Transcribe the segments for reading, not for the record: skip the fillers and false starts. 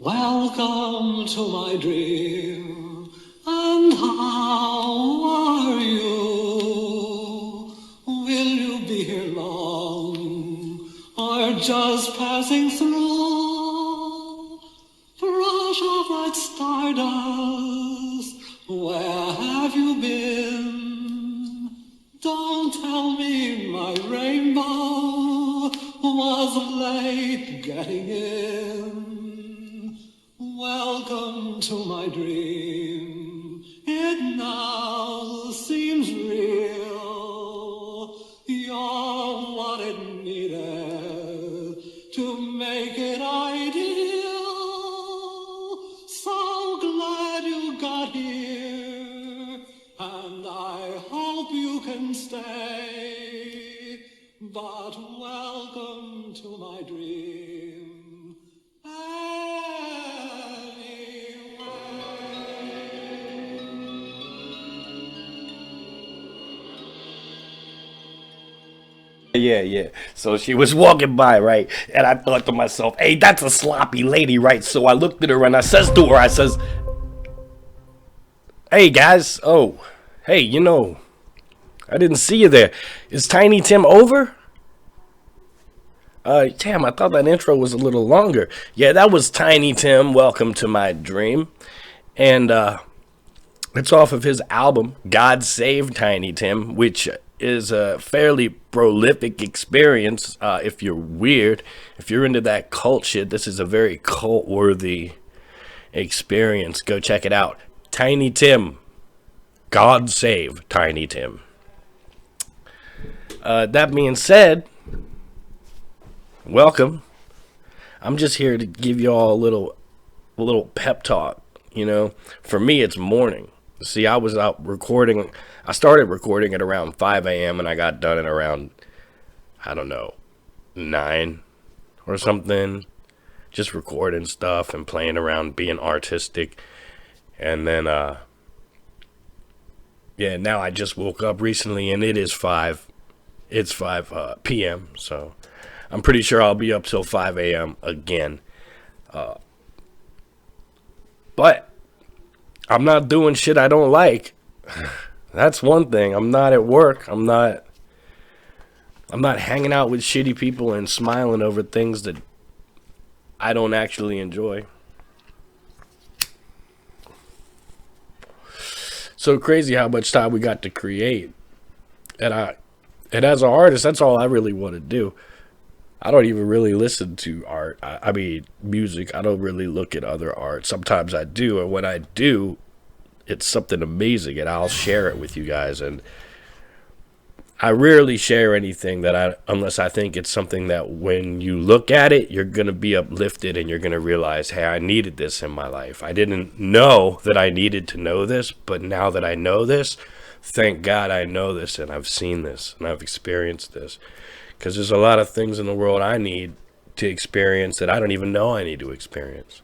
Welcome to my dream. And how are you? Will you be here long, or just passing through? Brush off that stardust. Where have you been? Don't tell me my rainbow was late getting in. Welcome to my dream. It now seems real. You're what it needed to make it ideal. So glad you got here, and I hope you can stay. But welcome to my dream. Yeah, yeah. So she was walking by, right? And I thought to myself, hey, that's a sloppy lady, right? So I looked at her and I says to her, I says, hey, guys. Oh, hey, I didn't see you there. Is Tiny Tim over? Damn, I thought that intro was a little longer. Yeah, that was Tiny Tim, Welcome to My Dream. And, it's off of his album, God Save Tiny Tim, which is a fairly prolific experience. If you're weird, if you're into that cult shit, this is a very cult worthy experience. Go check it out. Tiny Tim, God Save Tiny Tim. That being said, welcome. I'm just here to give you all a little pep talk. For me, it's morning. See, I was out recording. I started recording at around 5 a.m. and I got done at around, I don't know, 9 or something. Just recording stuff and playing around, being artistic. And then, yeah, now I just woke up recently and it is 5. It's 5 p.m. So I'm pretty sure I'll be up till 5 a.m. again. But I'm not doing shit I don't like. That's one thing. I'm not at work. I'm not hanging out with shitty people and smiling over things that I don't actually enjoy. So crazy how much time we got to create. And as an artist, that's all I really want to do. I don't even really listen to art. I mean, music. I don't really look at other art. Sometimes I do, and when I do, it's something amazing, and I'll share it with you guys. And I rarely share anything unless I think it's something that when you look at it, you're gonna be uplifted, and you're gonna realize, hey, I needed this in my life. I didn't know that I needed to know this, but now that I know this, thank God I know this, and I've seen this, and I've experienced this. Because there's a lot of things in the world I need to experience that I don't even know I need to experience.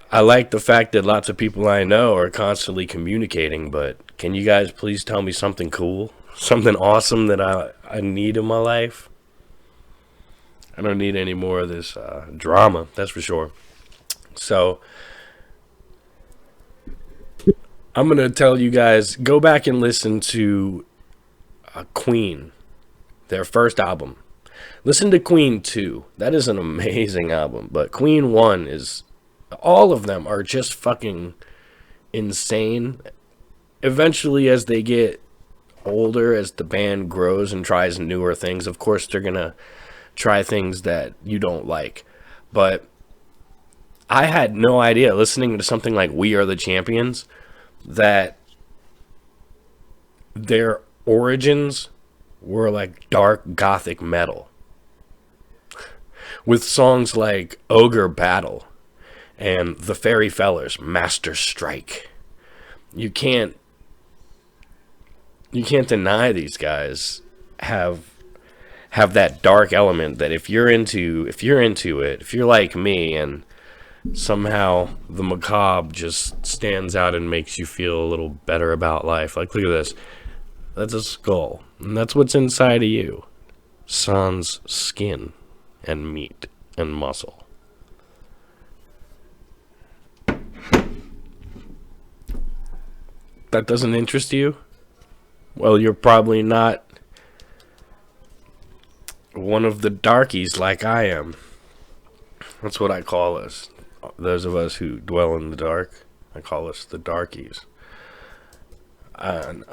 I like the fact that lots of people I know are constantly communicating, but can you guys please tell me something cool? Something awesome that I need in my life? I don't need any more of this drama, that's for sure. So, I'm going to tell you guys, go back and listen to Queen, their first album. Listen to Queen 2. That is an amazing album. But Queen 1 is... all of them are just fucking insane. Eventually, as they get older, as the band grows and tries newer things, of course, they're going to try things that you don't like. But I had no idea, listening to something like We Are the Champions, that their origins were like dark gothic metal with songs like Ogre Battle and The Fairy Fellers Master Strike. You can't deny these guys have that dark element that if you're into it, if you're like me and somehow the macabre just stands out and makes you feel a little better about life. Like, look at this. That's a skull. And that's what's inside of you. Sans skin and meat and muscle. That doesn't interest you? Well, you're probably not one of the darkies like I am. That's what I call us. Those of us who dwell in the dark, I call us the darkies. And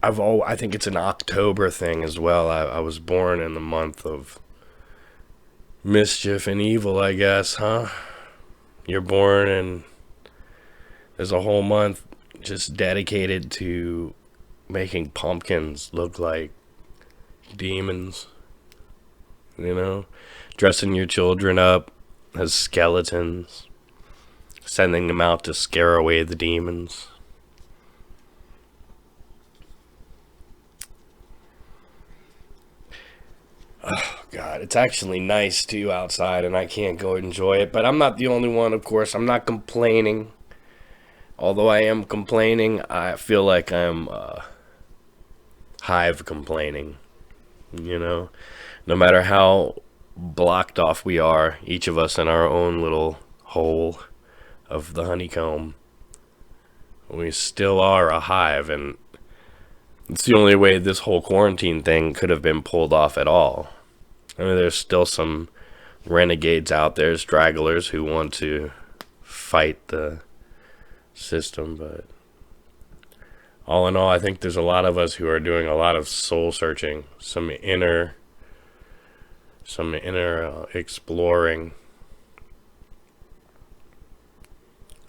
I think it's an October thing as well. I was born in the month of mischief and evil, I guess, huh? You're born and there's a whole month just dedicated to making pumpkins look like demons, you know? Dressing your children up as skeletons, sending them out to scare away the demons. Oh, God, it's actually nice, too, outside, and I can't go enjoy it. But I'm not the only one, of course. I'm not complaining. Although I am complaining, I feel like I'm hive complaining, you know? No matter how blocked off we are, each of us in our own little hole of the honeycomb, we still are a hive, and it's the only way this whole quarantine thing could have been pulled off at all. I mean, there's still some renegades out there, stragglers who want to fight the system, but all in all, I think there's a lot of us who are doing a lot of soul searching, some inner exploring.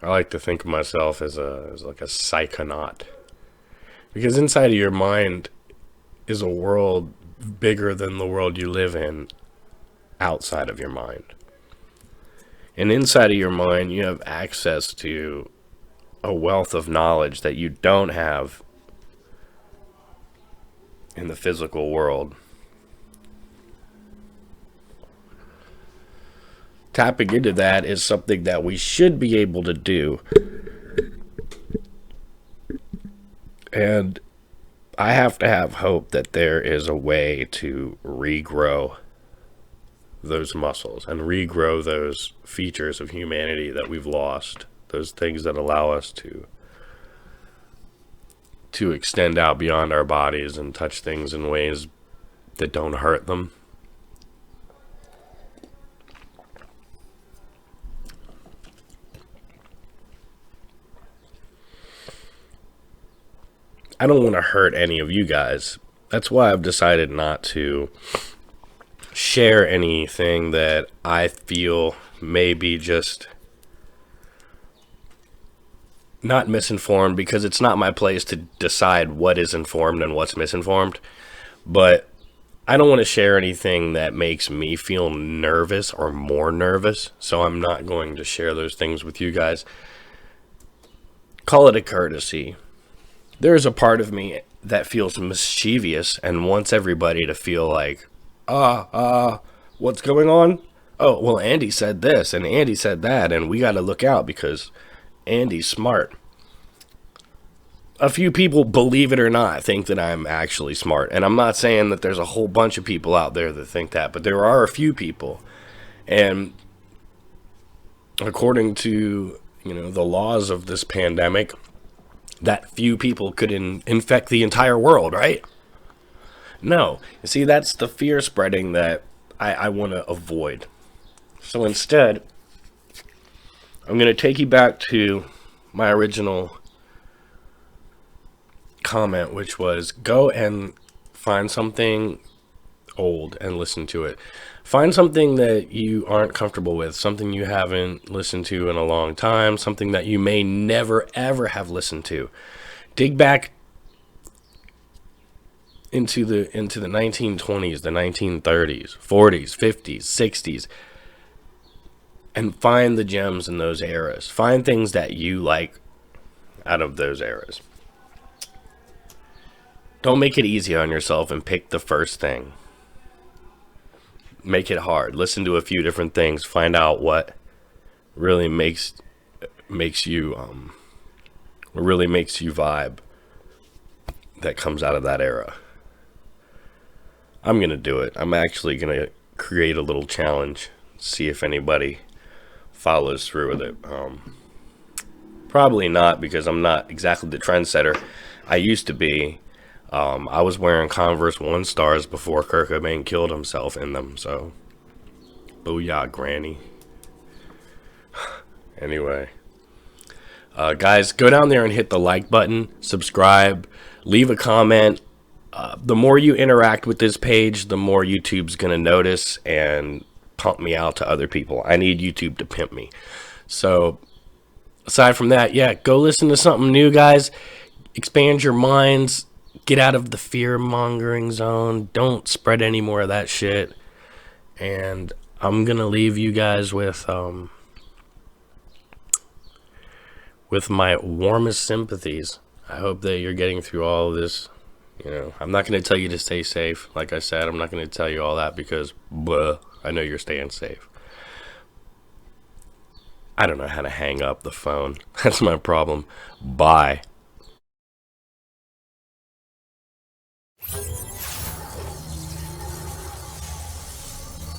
I like to think of myself as like a psychonaut, because inside of your mind is a world bigger than the world you live in outside of your mind. And inside of your mind, you have access to a wealth of knowledge that you don't have in the physical world. Tapping into that is something that we should be able to do. And I have to have hope that there is a way to regrow those muscles and regrow those features of humanity that we've lost. Those things that allow us to extend out beyond our bodies and touch things in ways that don't hurt them. I don't want to hurt any of you guys. That's why I've decided not to share anything that I feel may be just not misinformed, because it's not my place to decide what is informed and what's misinformed. But I don't want to share anything that makes me feel nervous or more nervous, so I'm not going to share those things with you guys. Call it a courtesy. There is a part of me that feels mischievous and wants everybody to feel like, what's going on? Oh, well, Andy said this and Andy said that, and we got to look out because Andy's smart. A few people, believe it or not, think that I'm actually smart. And I'm not saying that there's a whole bunch of people out there that think that, but there are a few people. And according to, the laws of this pandemic, that few people could infect the entire world, right? No. You see, that's the fear spreading that I want to avoid. So instead, I'm going to take you back to my original comment, which was go and find something old and listen to it. Find something that you aren't comfortable with, something you haven't listened to in a long time, something that you may never ever have listened to. Dig back into the 1920s, the 1930s, 40s, 50s, 60s, and find the gems in those eras. Find things that you like out of those eras. Don't make it easy on yourself and pick the first thing. Make it hard. Listen to a few different things. Find out what really makes you vibe that comes out of that era. I'm going to do it. I'm actually going to create a little challenge, see if anybody follows through with it. Probably not, because I'm not exactly the trendsetter. I used to be. I was wearing Converse 1 stars before Kurt Cobain killed himself in them, so booyah, granny. Anyway, guys, go down there and hit the like button, subscribe, leave a comment. The more you interact with this page, the more YouTube's gonna notice and pump me out to other people. I need YouTube to pimp me. So aside from that, yeah, go listen to something new, guys. Expand your minds. Get out of the fear-mongering zone. Don't spread any more of that shit. And I'm gonna leave you guys with my warmest sympathies. I hope that you're getting through all of this. You know, I'm not gonna tell you to stay safe. Like I said, I'm not gonna tell you all that because, I know you're staying safe. I don't know how to hang up the phone. That's my problem. Bye.